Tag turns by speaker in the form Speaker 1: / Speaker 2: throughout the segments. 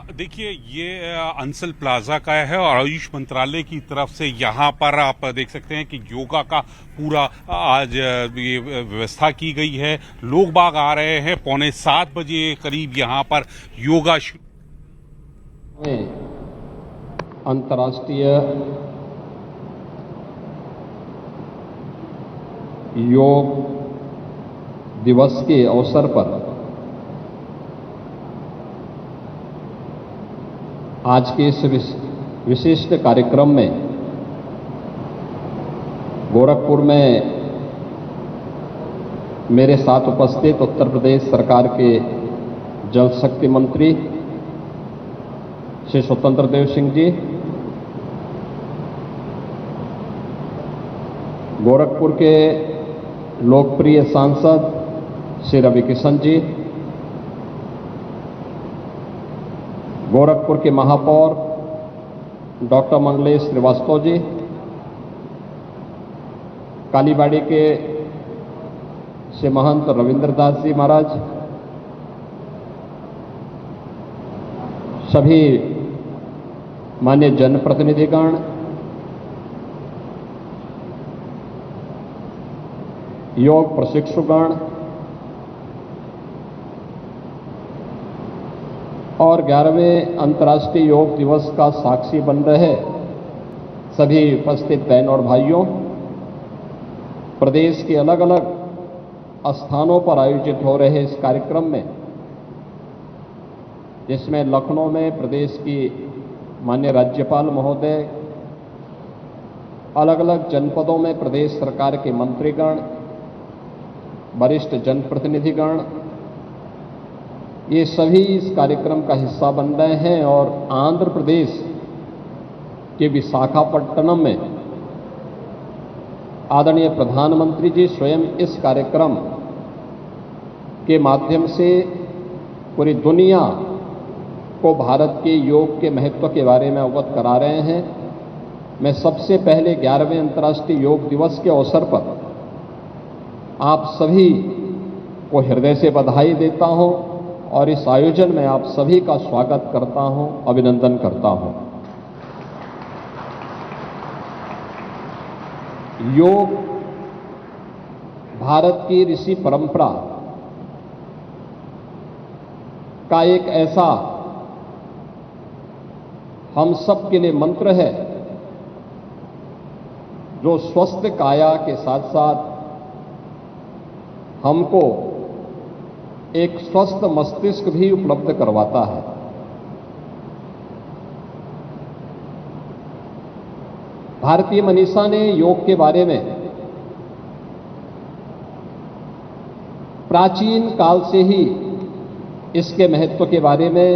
Speaker 1: देखिए ये अंसल प्लाजा का है और आयुष मंत्रालय की तरफ से यहाँ पर आप देख सकते हैं कि योगा का पूरा आज ये व्यवस्था की गई है। लोग बाग आ रहे हैं 6:45 बजे करीब यहाँ पर योगा
Speaker 2: अंतर्राष्ट्रीय योग दिवस के अवसर पर आज के इस विशिष्ट कार्यक्रम में गोरखपुर में मेरे साथ उपस्थित उत्तर प्रदेश सरकार के जल शक्ति मंत्री श्री स्वतंत्र देव सिंह जी, गोरखपुर के लोकप्रिय सांसद श्री रवि किशन जी, गोरखपुर के महापौर डॉक्टर मंगलेश श्रीवास्तव जी, कालीबाड़ी के श्री महंत रविंद्र दास जी महाराज, सभी मान्य जनप्रतिनिधिगण, योग प्रशिक्षुगण और 11वें अंतर्राष्ट्रीय योग दिवस का साक्षी बन रहे सभी उपस्थित बहन और भाइयों, प्रदेश के अलग अलग स्थानों पर आयोजित हो रहे इस कार्यक्रम में, जिसमें लखनऊ में प्रदेश की माननीय राज्यपाल महोदय, अलग अलग जनपदों में प्रदेश सरकार के मंत्रीगण, वरिष्ठ जनप्रतिनिधिगण, ये सभी इस कार्यक्रम का हिस्सा बन रहे हैं। और आंध्र प्रदेश के विशाखापट्टनम में आदरणीय प्रधानमंत्री जी स्वयं इस कार्यक्रम के माध्यम से पूरी दुनिया को भारत के योग के महत्व के बारे में अवगत करा रहे हैं। मैं सबसे पहले 11वें अंतर्राष्ट्रीय योग दिवस के अवसर पर आप सभी को हृदय से बधाई देता हूं और इस आयोजन में आप सभी का स्वागत करता हूं, अभिनंदन करता हूं। योग भारत की ऋषि परंपरा का एक ऐसा हम सब के लिए मंत्र है जो स्वस्थ काया के साथ साथ हमको एक स्वस्थ मस्तिष्क भी उपलब्ध करवाता है। भारतीय मनीषा ने योग के बारे में प्राचीन काल से ही इसके महत्व के बारे में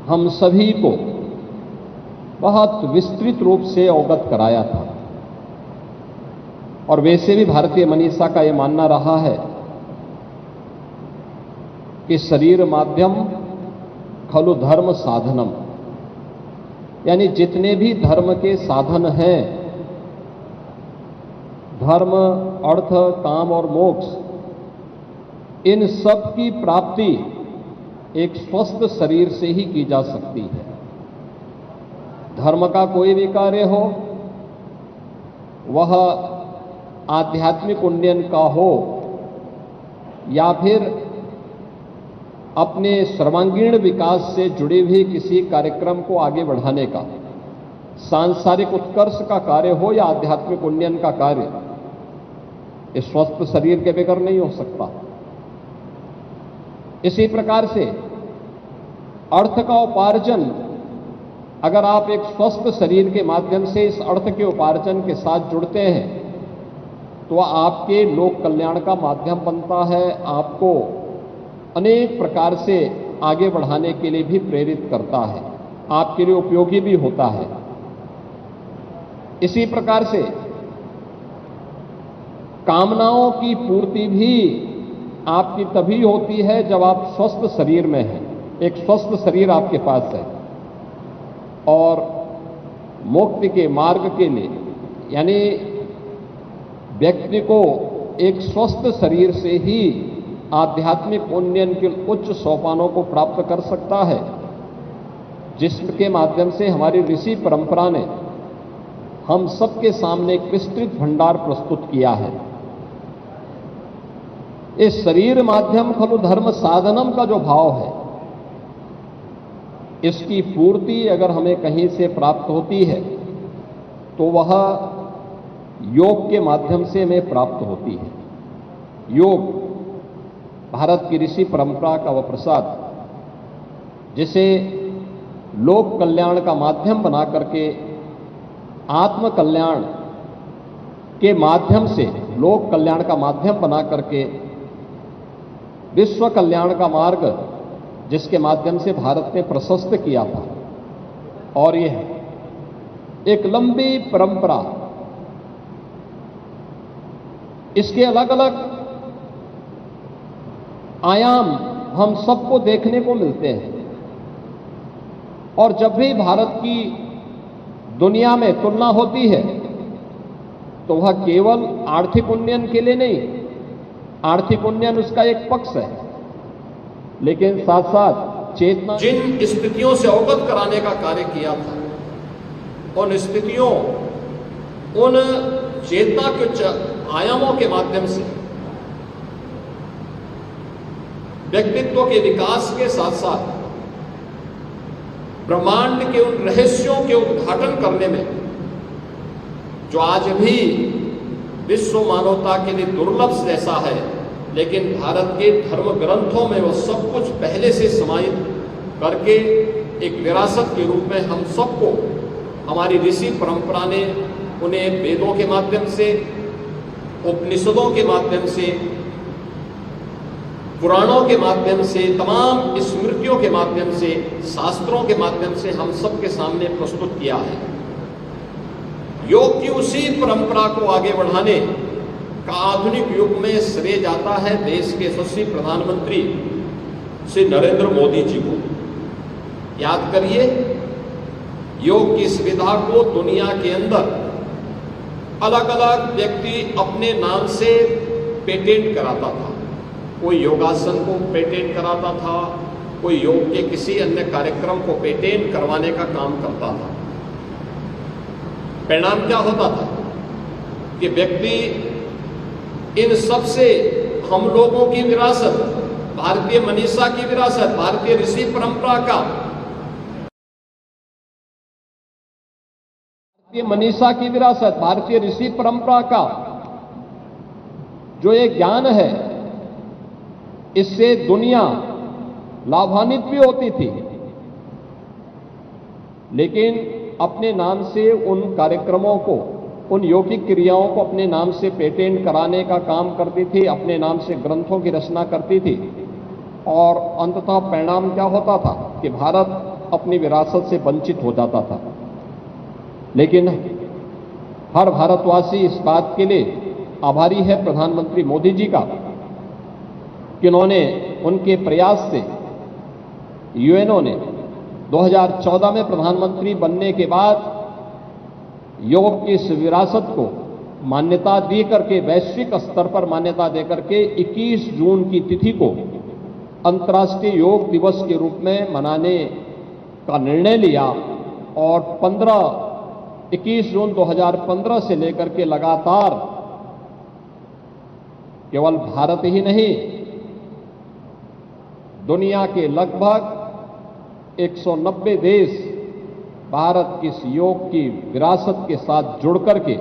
Speaker 2: हम सभी को बहुत विस्तृत रूप से अवगत कराया था। और वैसे भी भारतीय मनीषा का यह मानना रहा है कि शरीर माध्यम खलु धर्म साधनम, यानी जितने भी धर्म के साधन हैं, धर्म, अर्थ, काम और मोक्ष, इन सब की प्राप्ति एक स्वस्थ शरीर से ही की जा सकती है। धर्म का कोई भी कार्य हो, वह आध्यात्मिक उन्नयन का हो या फिर अपने सर्वांगीण विकास से जुड़े हुए किसी कार्यक्रम को आगे बढ़ाने का, सांसारिक उत्कर्ष का कार्य हो या आध्यात्मिक उन्नयन का कार्य, इस स्वस्थ शरीर के बगैर नहीं हो सकता। इसी प्रकार से अर्थ का उपार्जन, अगर आप एक स्वस्थ शरीर के माध्यम से इस अर्थ के उपार्जन के साथ जुड़ते हैं तो आपके लोक कल्याण का माध्यम बनता है, आपको अनेक प्रकार से आगे बढ़ाने के लिए भी प्रेरित करता है, आपके लिए उपयोगी भी होता है। इसी प्रकार से कामनाओं की पूर्ति भी आपकी तभी होती है जब आप स्वस्थ शरीर में हैं, एक स्वस्थ शरीर आपके पास है। और मुक्ति के मार्ग के लिए, यानी व्यक्ति को एक स्वस्थ शरीर से ही आध्यात्मिक उन्नयन के उच्च सोपानों को प्राप्त कर सकता है। जिसके माध्यम से हमारी ऋषि परंपरा ने हम सबके सामने एक विस्तृत भंडार प्रस्तुत किया है। इस शरीर माध्यम खलु धर्म साधनम का जो भाव है, इसकी पूर्ति अगर हमें कहीं से प्राप्त होती है तो वह योग के माध्यम से हमें प्राप्त होती है। योग भारत की ऋषि परंपरा का वह प्रसाद जिसे लोक कल्याण का माध्यम बना करके आत्म कल्याण के माध्यम से, लोक कल्याण का माध्यम बना करके विश्व कल्याण का मार्ग जिसके माध्यम से भारत ने प्रशस्त किया था। और यह एक लंबी परंपरा, इसके अलग अलग आयाम हम सबको देखने को मिलते हैं। और जब भी भारत की दुनिया में तुलना होती है तो वह केवल आर्थिक उन्नयन के लिए नहीं, आर्थिक उन्नयन उसका एक पक्ष है, लेकिन साथ साथ चेतना, जिन स्थितियों से अवगत कराने का कार्य किया था, उन स्थितियों, उन चेतना के आयामों के माध्यम से व्यक्तित्व के विकास के साथ साथ ब्रह्मांड के उन रहस्यों के उद्घाटन करने में जो आज भी विश्व मानवता के लिए दुर्लभ जैसा है, लेकिन भारत के धर्म ग्रंथों में वो सब कुछ पहले से समाहित करके एक विरासत के रूप में हम सबको हमारी ऋषि परंपरा ने उन्हें वेदों के माध्यम से, उपनिषदों के माध्यम से, पुराणों के माध्यम से, तमाम स्मृतियों के माध्यम से, शास्त्रों के माध्यम से हम सबके सामने प्रस्तुत किया है। योग की उसी परंपरा को आगे बढ़ाने का आधुनिक युग में श्रेय जाता है देश के यशस्वी प्रधानमंत्री श्री नरेंद्र मोदी जी को। याद करिए, योग की सुविधा को दुनिया के अंदर अलग अलग व्यक्ति अपने नाम से पेटेंट कराता था। कोई योगासन को पेटेंट कराता था, कोई योग के किसी अन्य कार्यक्रम को पेटेंट करवाने का काम करता था। परिणाम क्या होता था कि व्यक्ति इन सब से हम लोगों की विरासत, भारतीय मनीषा की विरासत, भारतीय ऋषि परंपरा का, मनीषा की विरासत, भारतीय ऋषि परंपरा का जो एक ज्ञान है, इससे दुनिया लाभान्वित भी होती थी, लेकिन अपने नाम से उन कार्यक्रमों को, उन यौगिक क्रियाओं को अपने नाम से पेटेंट कराने का काम करती थी, अपने नाम से ग्रंथों की रचना करती थी। और अंततः परिणाम क्या होता था कि भारत अपनी विरासत से वंचित हो जाता था। लेकिन हर भारतवासी इस बात के लिए आभारी है प्रधानमंत्री मोदी जी का कि उन्होंने, उनके प्रयास से यूएनओ ने 2014 में प्रधानमंत्री बनने के बाद योग की इस विरासत को मान्यता दे करके, वैश्विक स्तर पर मान्यता दे करके 21 जून की तिथि को अंतर्राष्ट्रीय योग दिवस के रूप में मनाने का निर्णय लिया। और 21 जून 2015 से लेकर के लगातार केवल भारत ही नहीं, दुनिया के लगभग 190 देश भारत की इस योग की विरासत के साथ जुड़ करके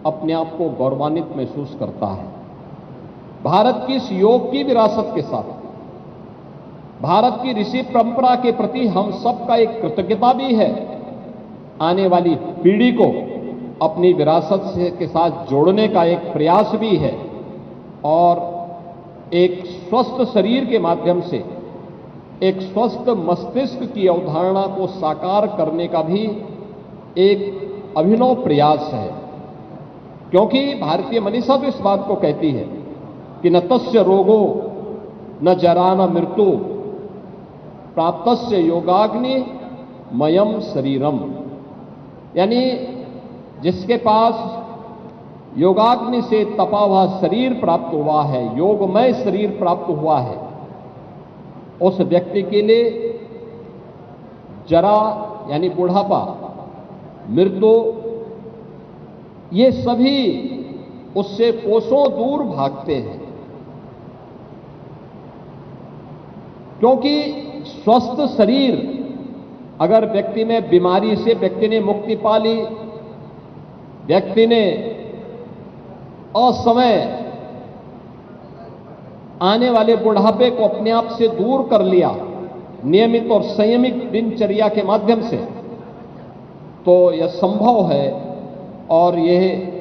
Speaker 2: अपने आप को गौरवान्वित महसूस करता है। भारत की इस योग की विरासत के साथ भारत की ऋषि परंपरा के प्रति हम सबका एक कृतज्ञता भी है। आने वाली पीढ़ी को अपनी विरासत के साथ जोड़ने का एक प्रयास भी है और एक स्वस्थ शरीर के माध्यम से एक स्वस्थ मस्तिष्क की अवधारणा को साकार करने का भी एक अभिनव प्रयास है। क्योंकि भारतीय मनीषा तो इस बात को कहती है कि न तस्य रोगो न जरा न मृत्यु प्राप्तस्य योगाग्नि मयम शरीरम, यानी जिसके पास योगाग्नि से तपा हुआ शरीर प्राप्त हुआ है, योगमय शरीर प्राप्त हुआ है, उस व्यक्ति के लिए जरा यानी बुढ़ापा, मृत्यु, ये सभी उससे कोसों दूर भागते हैं, क्योंकि स्वस्थ शरीर, अगर व्यक्ति में बीमारी से व्यक्ति ने मुक्ति पा ली, व्यक्ति ने असमय आने वाले बुढ़ापे को अपने आप से दूर कर लिया नियमित और संयमित दिनचर्या के माध्यम से, तो यह संभव है। और यह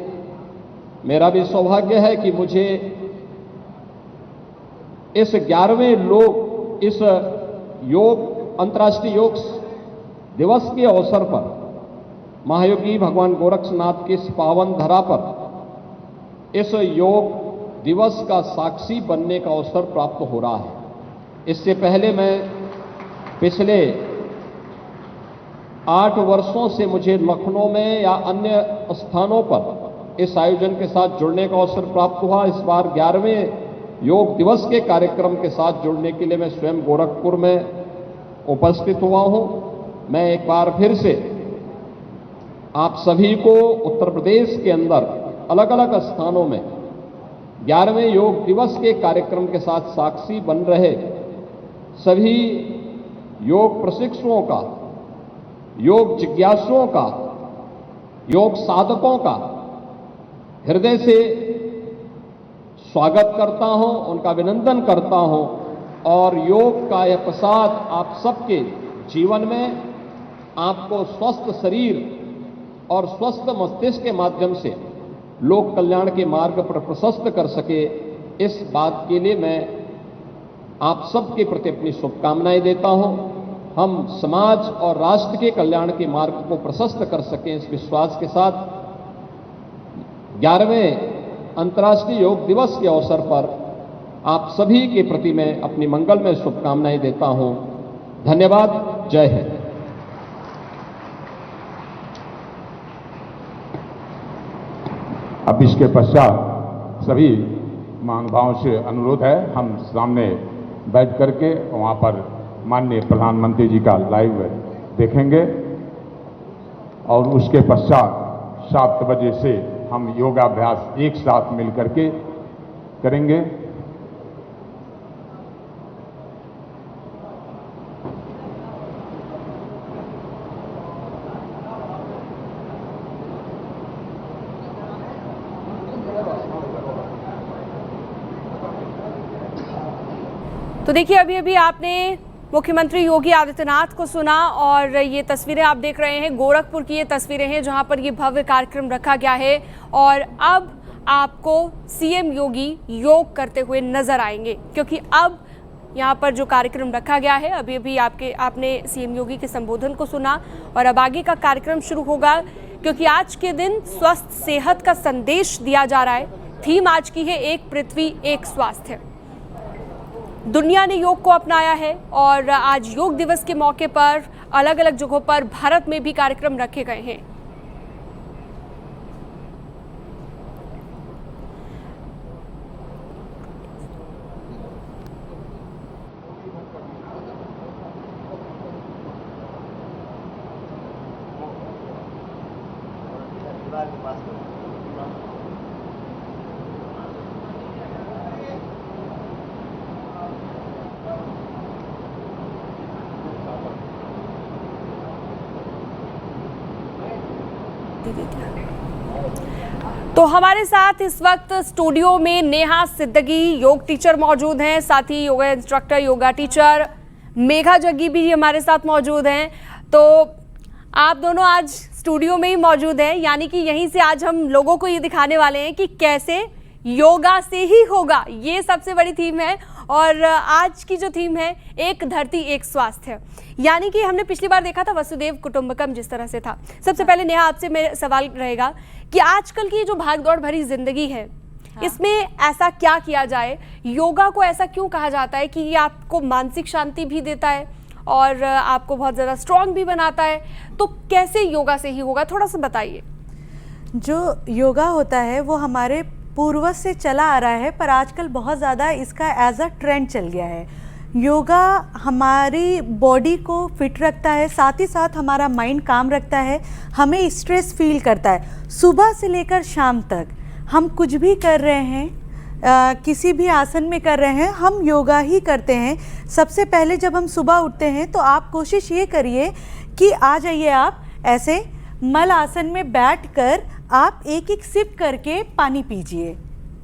Speaker 2: मेरा भी सौभाग्य है कि मुझे इस 11वें इस अंतर्राष्ट्रीय योग दिवस के अवसर पर महायोगी भगवान गोरक्षनाथ की इस पावन धरा पर इस योग दिवस का साक्षी बनने का अवसर प्राप्त हो रहा है। इससे पहले मैं पिछले 8 वर्षों से मुझे लखनऊ में या अन्य स्थानों पर इस आयोजन के साथ जुड़ने का अवसर प्राप्त हुआ। इस बार 11वें योग दिवस के कार्यक्रम के साथ जुड़ने के लिए मैं स्वयं गोरखपुर में उपस्थित हुआ हूं। मैं एक बार फिर से आप सभी को उत्तर प्रदेश के अंदर अलग अलग स्थानों में 11वें योग दिवस के कार्यक्रम के साथ साक्षी बन रहे सभी योग प्रशिक्षुओं का, योग जिज्ञासुओं का, योग साधकों का हृदय से स्वागत करता हूं, उनका अभिनंदन करता हूं और योग का यह प्रसाद आप सबके जीवन में आपको स्वस्थ शरीर और स्वस्थ मस्तिष्क के माध्यम से लोक कल्याण के मार्ग पर प्रशस्त कर सके, इस बात के लिए मैं आप सबके प्रति अपनी शुभकामनाएं देता हूं। हम समाज और राष्ट्र के कल्याण के मार्ग को प्रशस्त कर सकें, इस विश्वास के साथ 11वें अंतर्राष्ट्रीय योग दिवस के अवसर पर आप सभी के प्रति मैं अपनी मंगलमय शुभकामनाएं देता हूं। धन्यवाद। जय हिंद।
Speaker 3: अब इसके पश्चात सभी महानुभावों से अनुरोध है, हम सामने बैठ करके वहाँ पर माननीय प्रधानमंत्री जी का लाइव देखेंगे और उसके पश्चात 7 बजे से हम योगाभ्यास एक साथ मिल करके करेंगे।
Speaker 4: तो देखिए, अभी अभी आपने मुख्यमंत्री योगी आदित्यनाथ को सुना और ये तस्वीरें आप देख रहे हैं गोरखपुर की, ये तस्वीरें हैं जहां पर ये भव्य कार्यक्रम रखा गया है और अब आपको सीएम योगी योग करते हुए नजर आएंगे, क्योंकि अब यहां पर जो कार्यक्रम रखा गया है, अभी अभी आपने सीएम योगी के संबोधन को सुना और अब आगे का कार्यक्रम शुरू होगा, क्योंकि आज के दिन स्वस्थ सेहत का संदेश दिया जा रहा है। थीम आज की है एक पृथ्वी एक स्वास्थ्य। दुनिया ने योग को अपनाया है और आज योग दिवस के मौके पर अलग अलग जगहों पर भारत में भी कार्यक्रम रखे गए हैं। तो हमारे साथ इस वक्त स्टूडियो में नेहा सिद्दगी योग टीचर मौजूद हैं, साथ ही yoga instructor, yoga teacher Megha Jaggi भी हमारे साथ मौजूद हैं। तो आप दोनों आज स्टूडियो में ही मौजूद हैं, यानी कि यहीं से आज हम लोगों को ये दिखाने वाले हैं कि कैसे योगा से ही होगा, ये सबसे बड़ी थीम है। और आज की जो थीम है एक धरती एक स्वास्थ्य, यानी कि हमने पिछली बार देखा था वसुदेव कुटुंबकम जिस तरह से था। सबसे पहले नेहा आपसे मेरा सवाल रहेगा कि आजकल की जो भागदौड़ भरी जिंदगी है, इसमें ऐसा क्या किया जाए, योगा को ऐसा क्यों कहा जाता है कि ये आपको मानसिक शांति भी देता है और आपको बहुत ज़्यादा स्ट्रांग भी बनाता है, तो कैसे योगा से ही होगा, थोड़ा सा बताइए।
Speaker 5: जो योगा होता है वो हमारे पूर्वज से चला आ रहा है, पर आजकल बहुत ज़्यादा इसका एज अ ट्रेंड चल गया है। योगा हमारी बॉडी को फिट रखता है, साथ ही साथ हमारा माइंड काम रखता है, हमें स्ट्रेस फील करता है। सुबह से लेकर शाम तक हम कुछ भी कर रहे हैं, किसी भी आसन में कर रहे हैं, हम योगा ही करते हैं। सबसे पहले जब हम सुबह उठते हैं तो आप कोशिश ये करिए कि आ जाइए, आप ऐसे मल आसन में बैठकर आप एक एक सिप करके पानी पीजिए,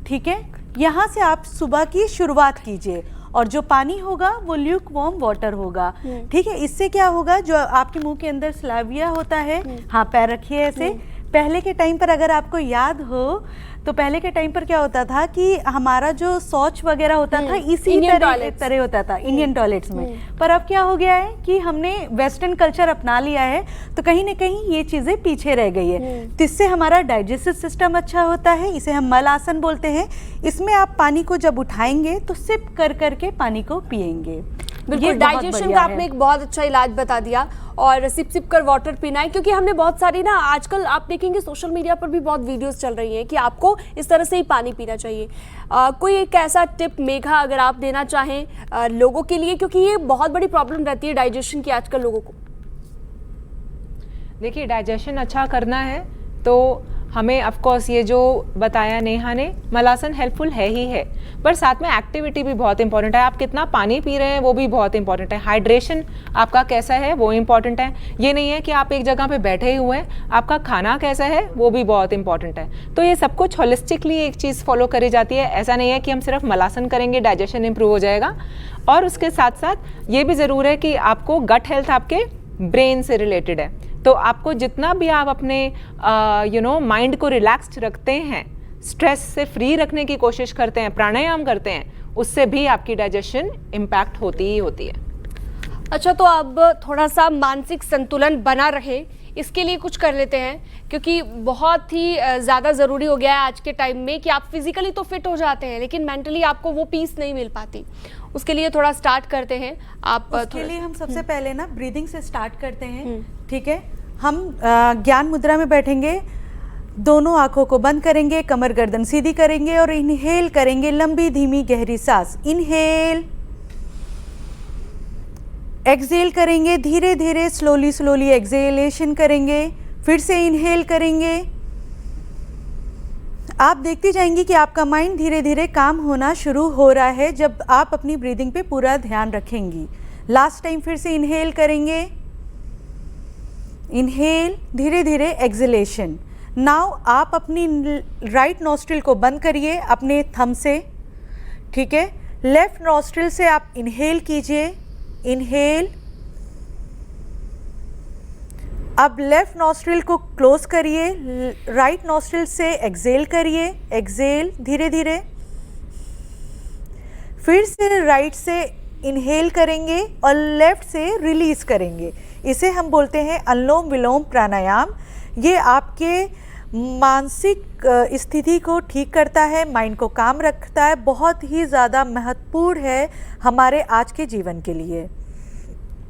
Speaker 5: ठीक है। यहाँ से आप सुबह की शुरुआत कीजिए और जो पानी होगा वो ल्यूक वार्म वाटर होगा, ठीक है। इससे क्या होगा, जो आपके मुंह के अंदर स्लाविया होता है, हाँ पैर रखिए ऐसे। पहले के टाइम पर अगर आपको याद हो तो पहले के टाइम पर क्या होता था कि हमारा जो शौच वगैरह होता था इसी तरह होता था इंडियन टॉयलेट्स में। पर अब क्या हो गया है कि हमने वेस्टर्न कल्चर अपना लिया है, तो कहीं ना कहीं ये चीज़ें पीछे रह गई है। तो इससे हमारा डाइजेस्टिव सिस्टम अच्छा होता है, इसे हम मल आसन बोलते हैं। इसमें आप पानी को जब उठाएंगे तो सिप कर करके पानी को पिएंगे।
Speaker 4: बिल्कुल, डाइजेशन का आपने एक बहुत अच्छा इलाज बता दिया, और सिप सिप कर वाटर पीना है, क्योंकि हमने बहुत सारी ना आजकल आप देखेंगे सोशल मीडिया पर भी बहुत वीडियोस चल रही हैं कि आपको इस तरह से ही पानी पीना चाहिए। कोई एक ऐसा टिप मेघा अगर आप देना चाहें लोगों के लिए, क्योंकि ये बहुत बड़ी प्रॉब्लम रहती है डाइजेशन की आजकल लोगों को।
Speaker 6: देखिए, डाइजेशन अच्छा करना है तो हमें ऑफ कोर्स ये जो बताया नेहा ने, मलासन हेल्पफुल है ही है, पर साथ में एक्टिविटी भी बहुत इंपॉर्टेंट है। आप कितना पानी पी रहे हैं वो भी बहुत इंपॉर्टेंट है। हाइड्रेशन आपका कैसा है वो इंपॉर्टेंट है। ये नहीं है कि आप एक जगह पे बैठे ही हुए हैं, आपका खाना कैसा है वो भी बहुत इंपॉर्टेंट है। तो ये सब कुछ होलिस्टिकली एक चीज़ फॉलो करी जाती है। ऐसा नहीं है कि हम सिर्फ मलासन करेंगे डाइजेशन इंप्रूव हो जाएगा। और उसके साथ साथ ये भी ज़रूर है कि आपको गट हेल्थ आपके ब्रेन से रिलेटेड है, तो आपको जितना भी आप अपने माइंड को रिलैक्स्ड रखते हैं, स्ट्रेस से फ्री रखने की कोशिश करते हैं, प्राणायाम करते हैं, उससे भी आपकी डाइजेशन इम्पैक्ट होती ही होती है।
Speaker 4: अच्छा, तो अब थोड़ा सा मानसिक संतुलन बना रहे, इसके लिए कुछ कर लेते हैं, क्योंकि बहुत ही ज़्यादा ज़रूरी हो गया है आज के टाइम में कि आप फिजिकली तो फिट हो जाते हैं लेकिन मेंटली आपको वो पीस नहीं मिल पाती। उसके लिए थोड़ा स्टार्ट करते हैं। आप
Speaker 5: उसके लिए हम सबसे पहले ना ब्रीदिंग से स्टार्ट करते हैं, ठीक है। हम ज्ञान मुद्रा में बैठेंगे, दोनों आंखों को बंद करेंगे, कमर गर्दन सीधी करेंगे और इनहेल करेंगे, लंबी धीमी गहरी सांस। इनहेल, एक्सहेल करेंगे, धीरे धीरे स्लोली स्लोली एक्सहेलेशन करेंगे, फिर से इनहेल करेंगे। आप देखती जाएंगी कि आपका माइंड धीरे धीरे काम होना शुरू हो रहा है जब आप अपनी ब्रीदिंग पे पूरा ध्यान रखेंगी। लास्ट टाइम फिर से इनहेल करेंगे, इनहेल, धीरे धीरे एक्सहेलेशन। नाउ आप अपनी राइट नॉस्ट्रिल को बंद करिए अपने थंब से, ठीक है। लेफ्ट नॉस्ट्रिल से आप इनहेल कीजिए, इनहेल। अब लेफ्ट नॉस्ट्रिल को क्लोज करिए, राइट नॉस्ट्रिल से एक्सहेल करिए, एक्सहेल धीरे धीरे। फिर से राइट से इनहेल करेंगे और लेफ्ट से रिलीज करेंगे। इसे हम बोलते हैं अनुलोम विलोम प्राणायाम। ये आपके मानसिक स्थिति को ठीक करता है, माइंड को काम रखता है, बहुत ही ज़्यादा महत्वपूर्ण है हमारे आज के जीवन के लिए।